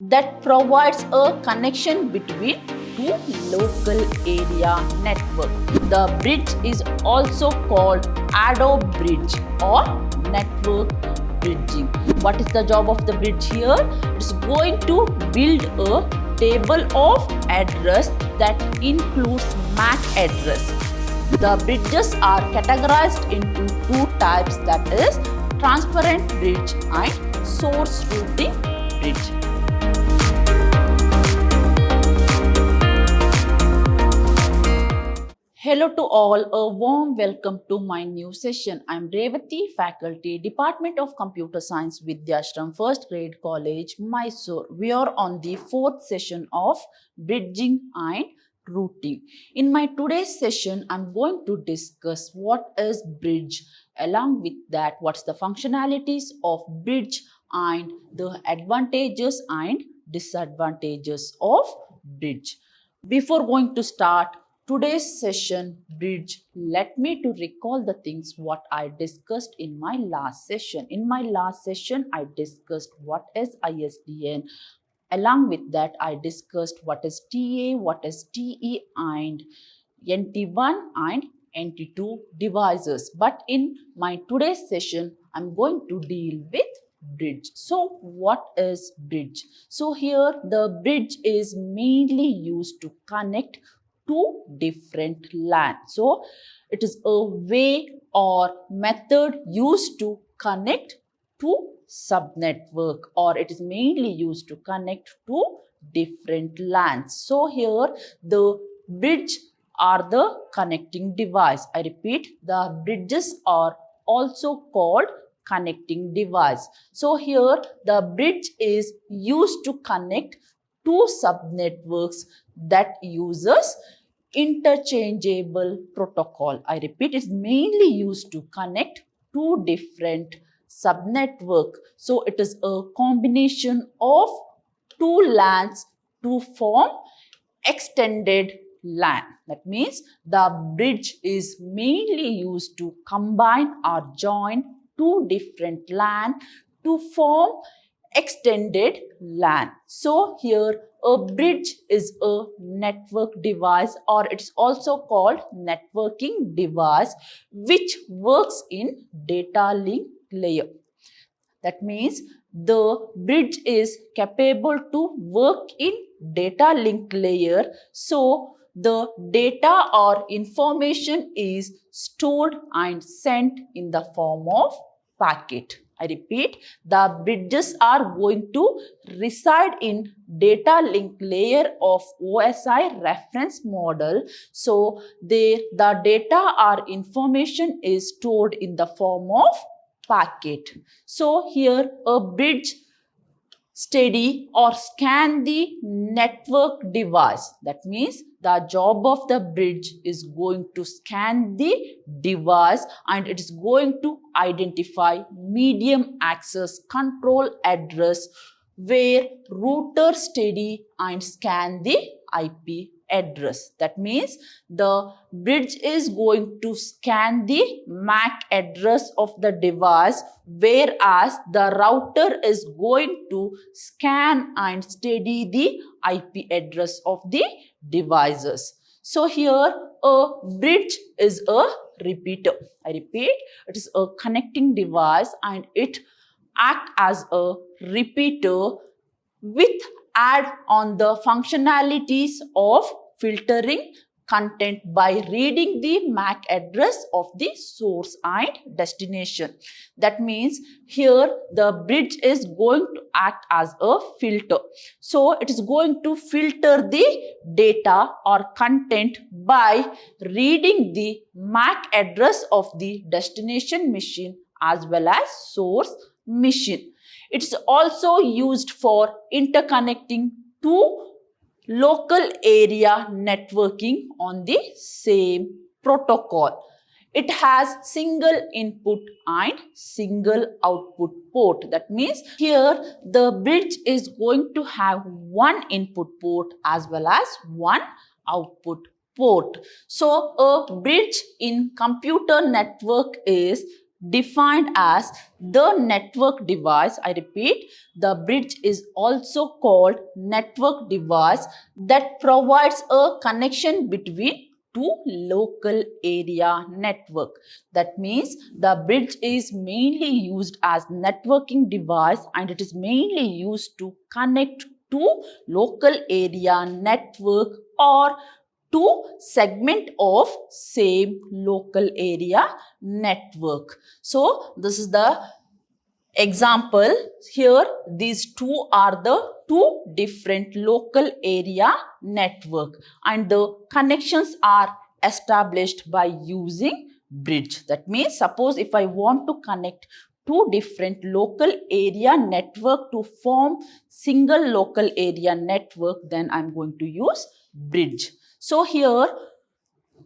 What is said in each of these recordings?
that provides a connection between two local area network. The bridge is also called Adobe bridge or network bridging. What is the job of the bridge here? It's going to build a table of address that includes MAC address. The bridges are categorized into two types, that is transparent bridge and source routing bridge. Hello to all, a warm welcome to my new session. I am Revati, faculty, Department of Computer Science, Vidyashram, First Grade College, Mysore. We are on the fourth session of bridging and routing. In my today's session, I'm going to discuss what is bridge. Along with that, what's the functionalities of bridge and the advantages and disadvantages of bridge. Before going to start today's session bridge, let me to recall the things what I discussed in my last session. In my last session, I discussed what is ISDN. Along with that, I discussed what is TA, what is TE and NT1 and NT2 devices. But in my today's session, I'm going to deal with bridge. So what is bridge? So here the bridge is mainly used to connect two different LAN. So it is a way or method used to connect to subnetwork, or it is mainly used to connect to different LANs. So here the bridge are the connecting device. I repeat, the bridges are also called connecting device. So here the bridge is used to connect two subnetworks that uses interchangeable protocol. I repeat, it's mainly used to connect two different subnetwork. So it is a combination of two LANs to form extended LAN. That means the bridge is mainly used to combine or join two different LAN to form extended LAN. So here a bridge is a network device, or it's also called networking device, which works in data link layer. That means the bridge is capable to work in data link layer. So the data or information is stored and sent in the form of packet. I repeat, the bridges are going to reside in data link layer of OSI reference model. So the data or information is stored in the form of packet. So here a bridge study or scan the network device. That means the job of the bridge is going to scan the device, and it is going to identify medium access control address where router study and scan the IP address. That means the bridge is going to scan the MAC address of the device, whereas the router is going to scan and study the IP address of the devices. So here a bridge is a repeater. I repeat, it is a connecting device and it acts as a repeater with add on the functionalities of filtering content by reading the MAC address of the source and destination. That means here the bridge is going to act as a filter. So it is going to filter the data or content by reading the MAC address of the destination machine as well as source machine. It's also used for interconnecting two local area networking on the same protocol. It has single input and single output port. That means here the bridge is going to have one input port as well as one output port. So a bridge in computer network is defined as the network device. I repeat, the bridge is also called network device that provides a connection between two local area network. That means the bridge is mainly used as networking device and it is mainly used to connect to local area network or to segment of same local area network. So this is the example. Here these two are the two different local area network and the connections are established by using bridge. That means suppose if I want to connect two different local area network to form single local area network, then I'm going to use bridge. So here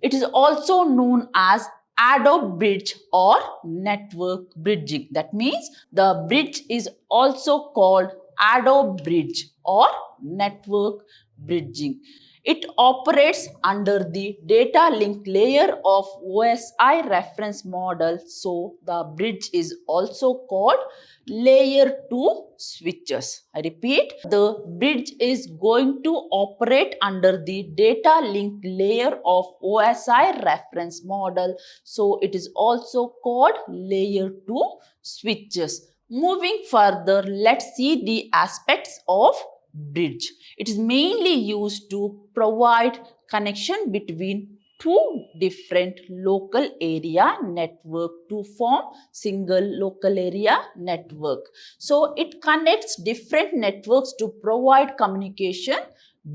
it is also known as add-on bridge or network bridging. That means the bridge is also called add-on bridge or network bridging. It operates under the data link layer of OSI reference model. So the bridge is also called layer 2 switches. I repeat, the bridge is going to operate under the data link layer of OSI reference model. So it is also called layer 2 switches. Moving further, let's see the aspects of bridge. It is mainly used to provide connection between two different local area network to form single local area network. So it connects different networks to provide communication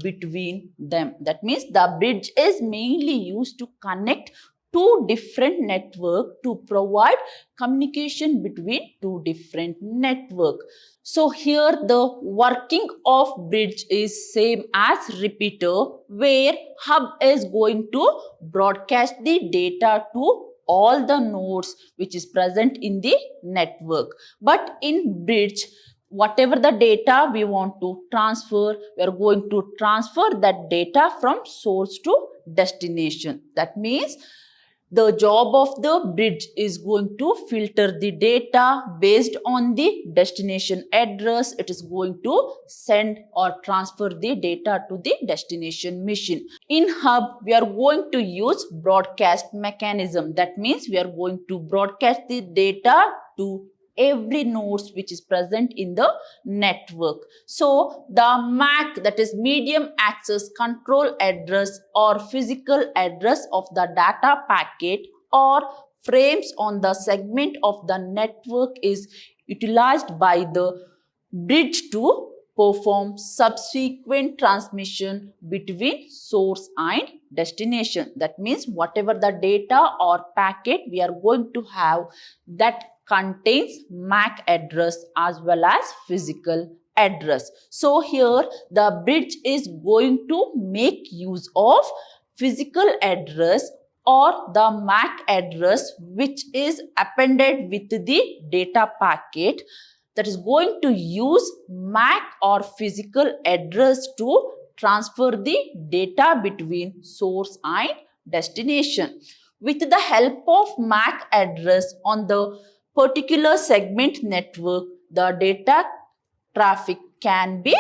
between them. That means the bridge is mainly used to connect two different network to provide communication between two different network. So here the working of bridge is same as repeater, where hub is going to broadcast the data to all the nodes which is present in the network. But in bridge, whatever the data we want to transfer, we are going to transfer that data from source to destination. That means the job of the bridge is going to filter the data based on the destination address. It is going to send or transfer the data to the destination machine. In hub, we are going to use broadcast mechanism. That means we are going to broadcast the data to every nodes which is present in the network. So the MAC, that is medium access control address or physical address of the data packet or frames on the segment of the network is utilized by the bridge to perform subsequent transmission between source and destination. That means whatever the data or packet we are going to have, that contains MAC address as well as physical address. So here the bridge is going to make use of physical address or the MAC address which is appended with the data packet, that is going to use MAC or physical address to transfer the data between source and destination. With the help of MAC address on the particular segment network, the data traffic can be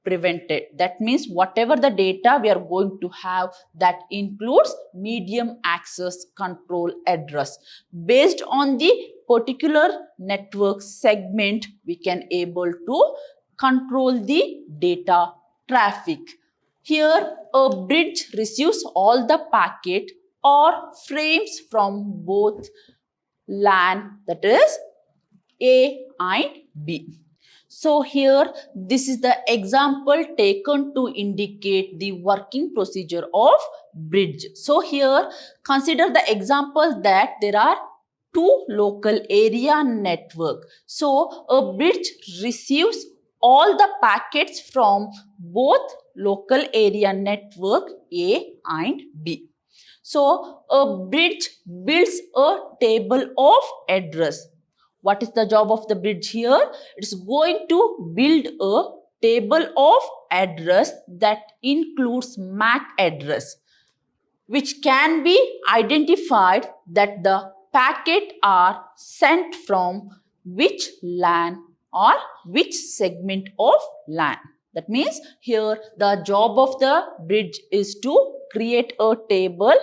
prevented. That means whatever the data we are going to have, that includes medium access control address. Based on the particular network segment, we can able to control the data traffic. Here a bridge receives all the packet or frames from both LAN, that is A and B. So here this is the example taken to indicate the working procedure of bridge. So here consider the example that there are two local area network. So a bridge receives all the packets from both local area network A and B. So a bridge builds a table of address. What is the job of the bridge here? It is going to build a table of address that includes MAC address, which can be identified that the packet are sent from which LAN or which segment of LAN. That means here the job of the bridge is to create a table.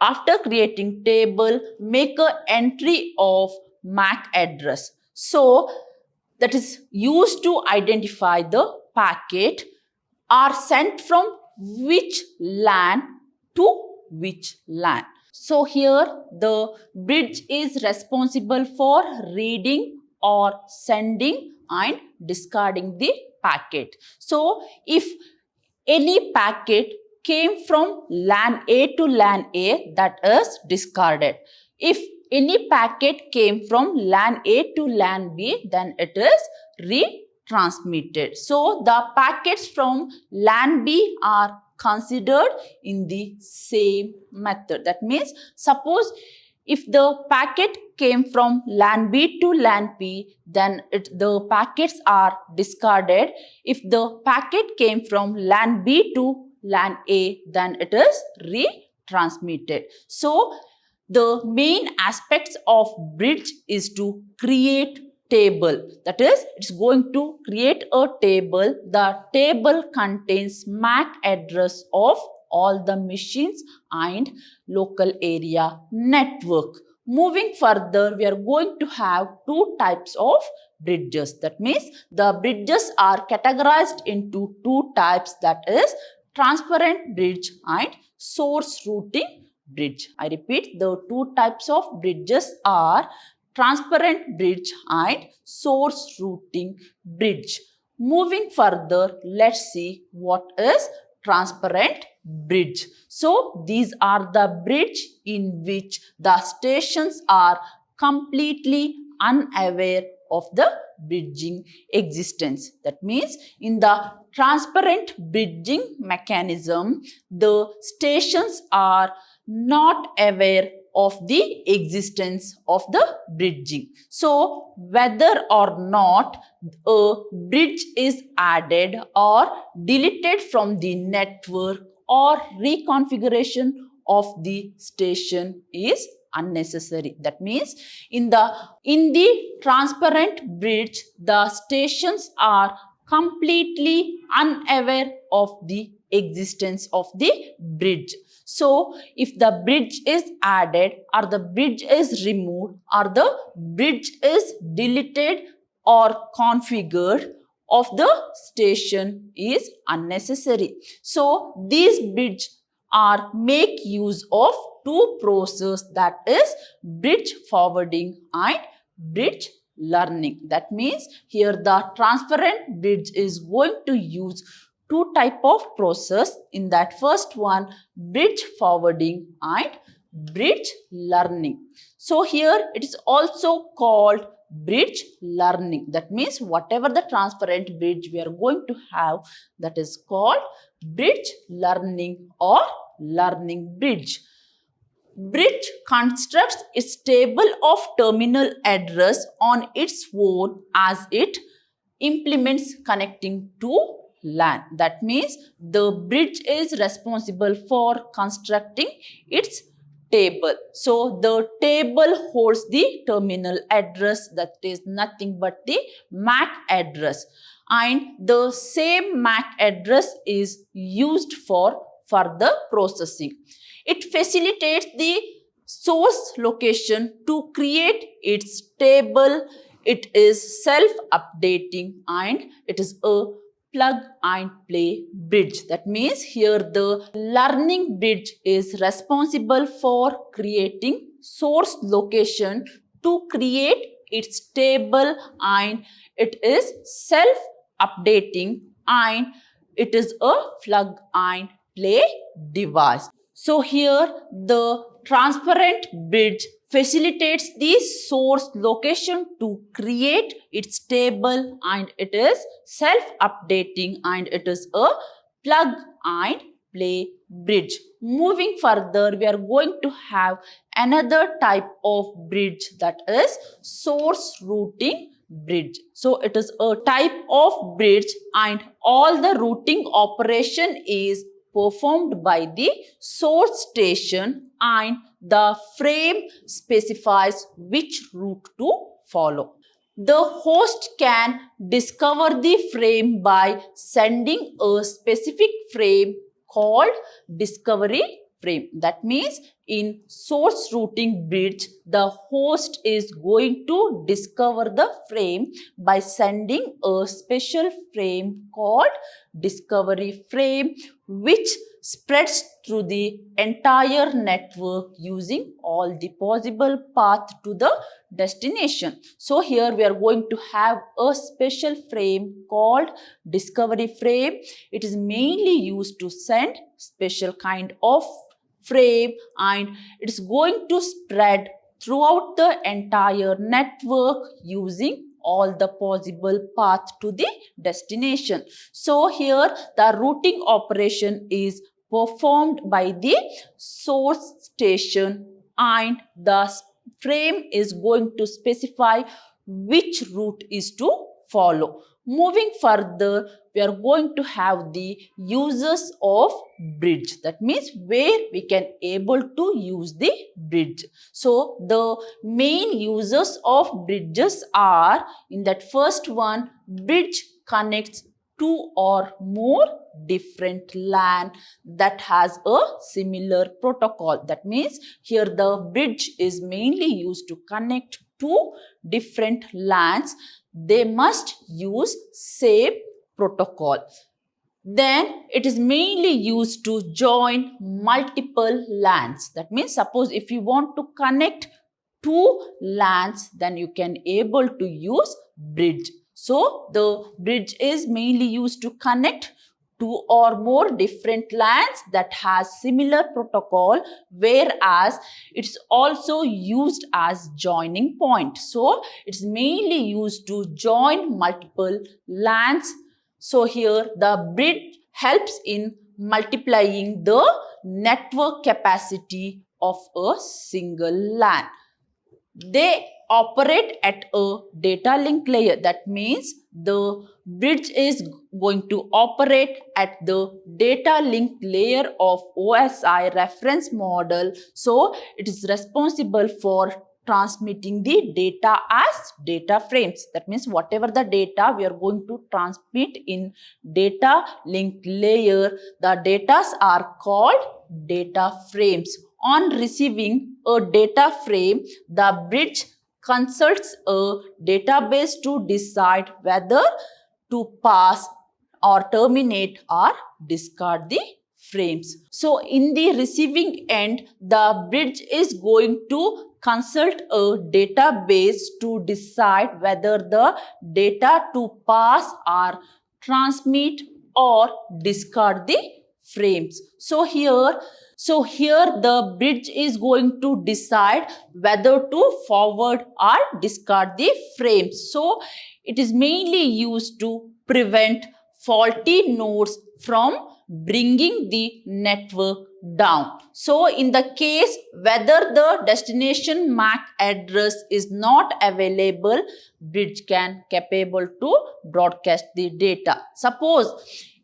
After creating table, make a entry of MAC address. So that is used to identify the packet are sent from which LAN to which LAN. So here the bridge is responsible for reading or sending and discarding the packet. So if any packet came from LAN A to LAN A, that is discarded. If any packet came from LAN A to LAN B, then it is retransmitted. So the packets from LAN B are considered in the same method. That means suppose if the packet came from LAN B to LAN P, then the packets are discarded. If the packet came from LAN B to LAN A, then it is retransmitted. So the main aspects of bridge is to create table. That is, it's going to create a table. The table contains MAC address of all the machines and local area network. Moving further, we are going to have two types of bridges. That means the bridges are categorized into two types, that is transparent bridge and source routing bridge. I repeat, the two types of bridges are transparent bridge and source routing bridge. Moving further, let's see what is transparent bridge. So these are the bridge in which the stations are completely unaware of the bridging existence. That means in the transparent bridging mechanism, the stations are not aware of the existence of the bridging. So whether or not a bridge is added or deleted from the network or reconfiguration of the station is unnecessary. That means in the transparent bridge, the stations are completely unaware of the existence of the bridge. So if the bridge is added or the bridge is removed or the bridge is deleted or configured of the station is unnecessary. So these bridges are make use of two processes, that is bridge forwarding and bridge learning. That means here the transparent bridge is going to use two type of process. In that first one, bridge forwarding and bridge learning. So here it is also called bridge learning. That means whatever the transparent bridge we are going to have, that is called bridge learning or learning bridge. Bridge constructs a table of terminal address on its own as it implements connecting to LAN. That means the bridge is responsible for constructing its table. So the table holds the terminal address, that is nothing but the MAC address, and the same MAC address is used for further processing. It facilitates the source location to create its table. It is self-updating and it is a plug and play bridge. That means here the learning bridge is responsible for creating source location to create its table, and it is self-updating and it is a plug and play device. So here the transparent bridge facilitates the source location to create its table, and it is self-updating and it is a plug and play bridge. Moving further, we are going to have another type of bridge, that is source routing bridge. So it is a type of bridge and all the routing operation is performed by the source station and the frame specifies which route to follow. The host can discover the frame by sending a specific frame called discovery frame. That means in source routing bridge, the host is going to discover the frame by sending a special frame called discovery frame, which spreads through the entire network using all the possible path to the destination. So here we are going to have a special frame called discovery frame. It is mainly used to send special kind of frame, and it is going to spread throughout the entire network using all the possible path to the destination. So here the routing operation is performed by the source station and the frame is going to specify which route is to follow. Moving further, we are going to have the uses of bridge. That means where we can able to use the bridge. So the main uses of bridges are, in that first one, bridge connects two or more different LAN that has a similar protocol. That means here the bridge is mainly used to connect two different LANs. They must use same protocol. Then it is mainly used to join multiple LANs. That means suppose if you want to connect two LANs, then you can able to use bridge. So the bridge is mainly used to connect two or more different LANs that has similar protocol, whereas it's also used as joining point. So it's mainly used to join multiple LANs. So here the bridge helps in multiplying the network capacity of a single LAN. They operate at a data link layer. That means the bridge is going to operate at the data link layer of OSI reference model. So it is responsible for transmitting the data as data frames. That means whatever the data we are going to transmit in data link layer, the data are called data frames. On receiving a data frame, the bridge consults a database to decide whether to pass or terminate or discard the frames. So in the receiving end, the bridge is going to consult a database to decide whether the data to pass or transmit or discard the frames. So here the bridge is going to decide whether to forward or discard the frames. So it is mainly used to prevent faulty nodes from bringing the network down. So in the case whether the destination MAC address is not available, bridge can capable to broadcast the data. Suppose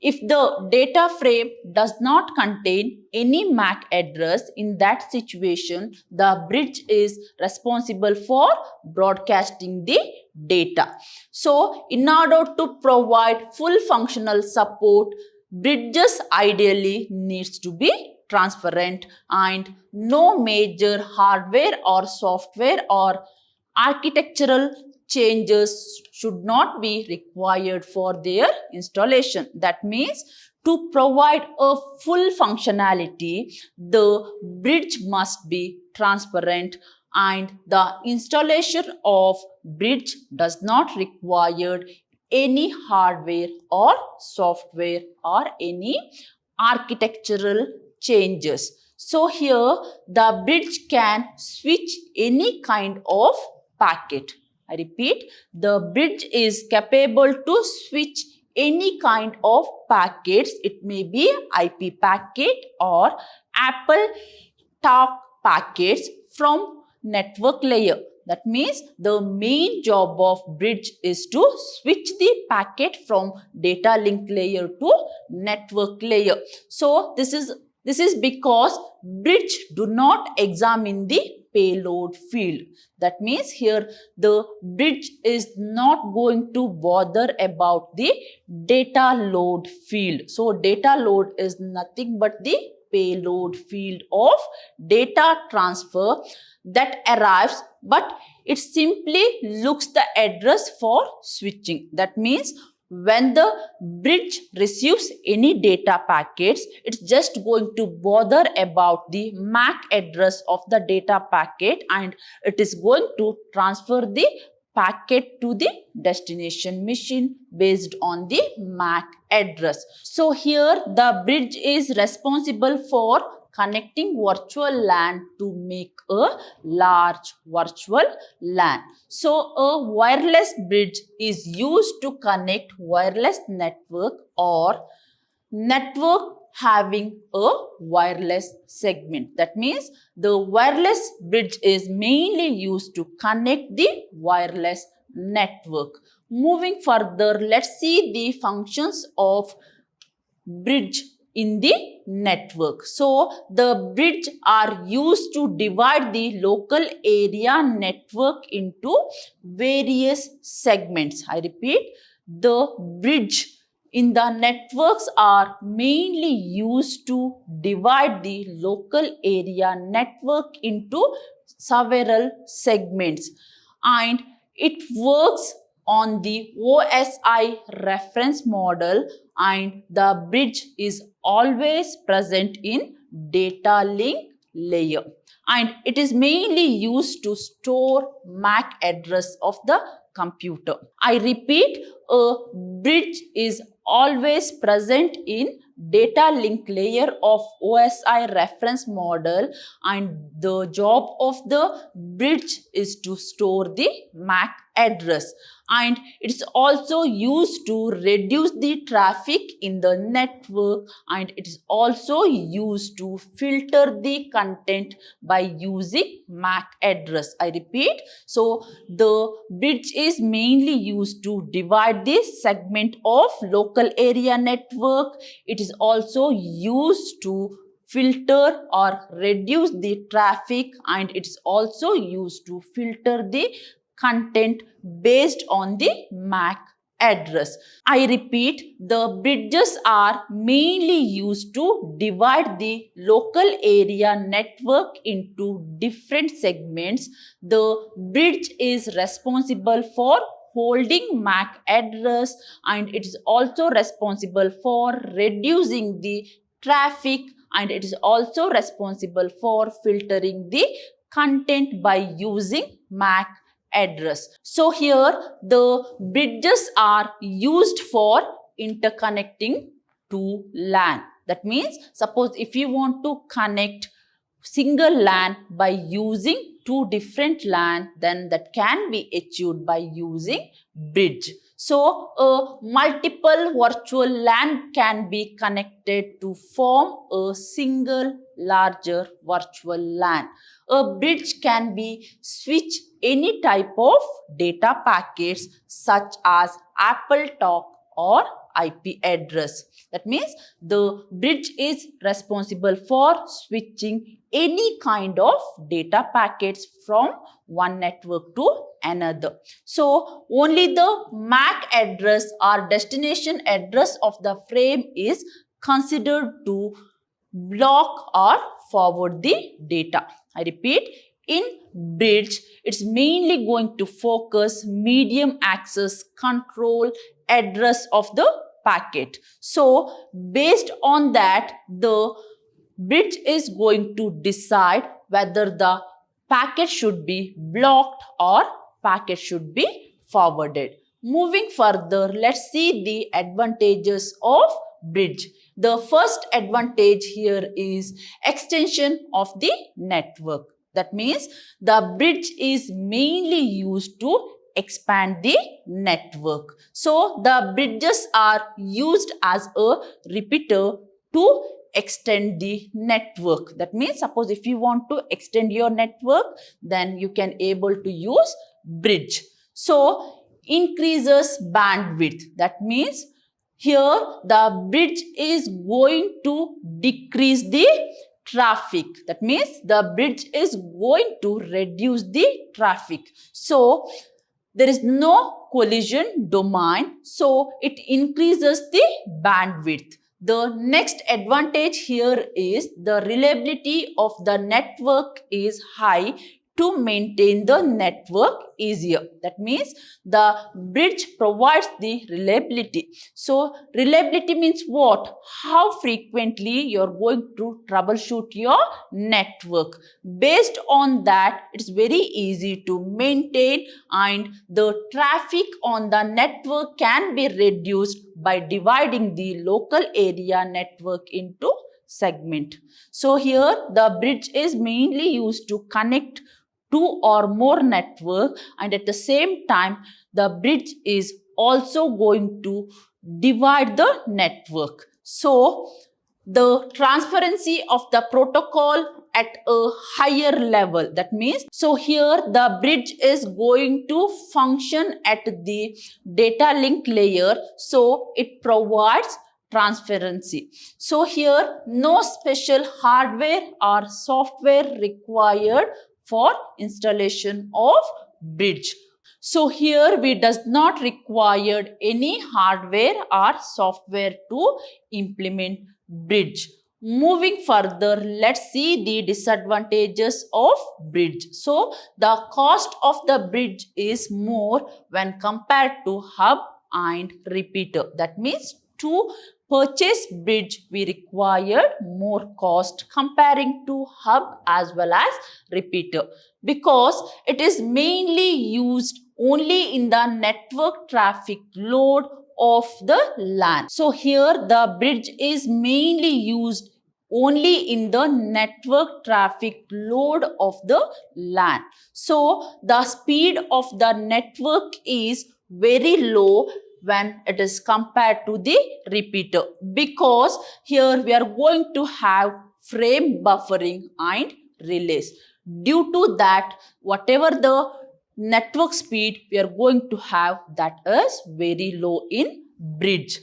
if the data frame does not contain any MAC address, in that situation, the bridge is responsible for broadcasting the data. So, in order to provide full functional support, bridges ideally needs to be transparent and no major hardware or software or architectural changes should not be required for their installation. That means to provide a full functionality, the bridge must be transparent and the installation of bridge does not require any hardware or software or any architectural changes. So here the bridge can switch any kind of packet. I repeat, the bridge is capable to switch any kind of packets. It may be IP packet or Apple Talk packets from network layer. That means the main job of bridge is to switch the packet from data link layer to network layer. So this is because bridge do not examine the payload field. That means here the bridge is not going to bother about the data load field. So data load is nothing but the payload field of data transfer that arrives, but it simply looks the address for switching. That means when the bridge receives any data packets, it's just going to bother about the MAC address of the data packet, and it is going to transfer the packet to the destination machine based on the MAC address. So here the bridge is responsible for connecting virtual LAN to make a large virtual LAN. So a wireless bridge is used to connect wireless network or network having a wireless segment. That means the wireless bridge is mainly used to connect the wireless network. Moving further, let's see the functions of bridge in the network. So the bridge are used to divide the local area network into various segments. I repeat, the bridge in the networks are mainly used to divide the local area network into several segments, and it works on the OSI reference model, and the bridge is always present in data link layer, and it is mainly used to store MAC address of the computer. I repeat, a bridge is always present in data link layer of OSI reference model, and the job of the bridge is to store the MAC address, and it's also used to reduce the traffic in the network, and it is also used to filter the content by using MAC address. I repeat, so the bridge is mainly used to divide this segment of local area network. It is also used to filter or reduce the traffic, and it is also used to filter the content based on the MAC address. I repeat, the bridges are mainly used to divide the local area network into different segments. The bridge is responsible for holding MAC address, and it is also responsible for reducing the traffic, and it is also responsible for filtering the content by using MAC address. So here the bridges are used for interconnecting to LAN. That means suppose if you want to connect single LAN by using two different LAN, then that can be achieved by using bridge. So a multiple virtual LAN can be connected to form a single larger virtual LAN. A bridge can be switch any type of data packets such as AppleTalk or IP address. That means the bridge is responsible for switching any kind of data packets from one network to another. So only the MAC address or destination address of the frame is considered to block or forward the data. I repeat, in bridge, it's mainly going to focus medium access control address of the packet. So based on that, the bridge is going to decide whether the packet should be blocked or packet should be forwarded. Moving further, let's see the advantages of bridge. The first advantage here is extension of the network. That means the bridge is mainly used to expand the network. So the bridges are used as a repeater to extend the network. That means suppose if you want to extend your network, then you can able to use bridge. So increases bandwidth. That means here the bridge is going to decrease the traffic. That means the bridge is going to reduce the traffic. So there is no collision domain, so it increases the bandwidth. The next advantage here is the reliability of the network is high to maintain the network easier. That means the bridge provides the reliability. So reliability means what? How frequently you're going to troubleshoot your network. Based on that, it's very easy to maintain, and the traffic on the network can be reduced by dividing the local area network into segment. So here the bridge is mainly used to connect two or more network, and at the same time the bridge is also going to divide the network. So the transparency of the protocol at a higher level. That means, so here the bridge is going to function at the data link layer, so it provides transparency. So here no special hardware or software required for installation of bridge. So here we does not require any hardware or software to implement bridge. Moving further, let's see the disadvantages of bridge. So the cost of the bridge is more when compared to hub and repeater. That means to purchase bridge we required more cost comparing to hub as well as repeater, because it is mainly used only in the network traffic load of the LAN. So here the bridge is mainly used only in the network traffic load of the LAN. So the speed of the network is very low when it is compared to the repeater, because here we are going to have frame buffering and relays. Due to that, whatever the network speed we are going to have, that is very low in bridge.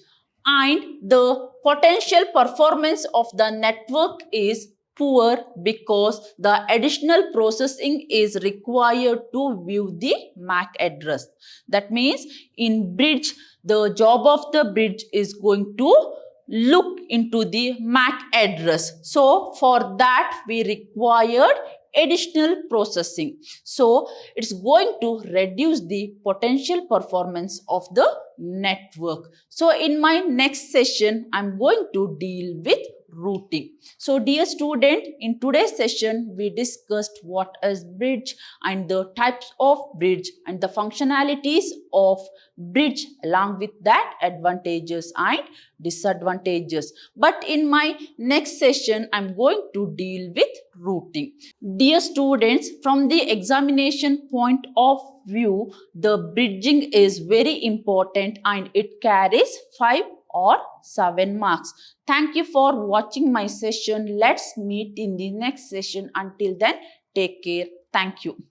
And the potential performance of the network is poor because the additional processing is required to view the MAC address. That means in bridge, the job of the bridge is going to look into the MAC address. So for that we required additional processing. So it's going to reduce the potential performance of the network. So in my next session, I'm going to deal with routing. So dear student, in today's session, we discussed what is bridge and the types of bridge and the functionalities of bridge, along with that advantages and disadvantages. But in my next session, I'm going to deal with routing. Dear students, from the examination point of view, the bridging is very important and it carries 5 or 7 marks. Thank you for watching my session. Let's meet in the next session. Until then, take care. Thank you.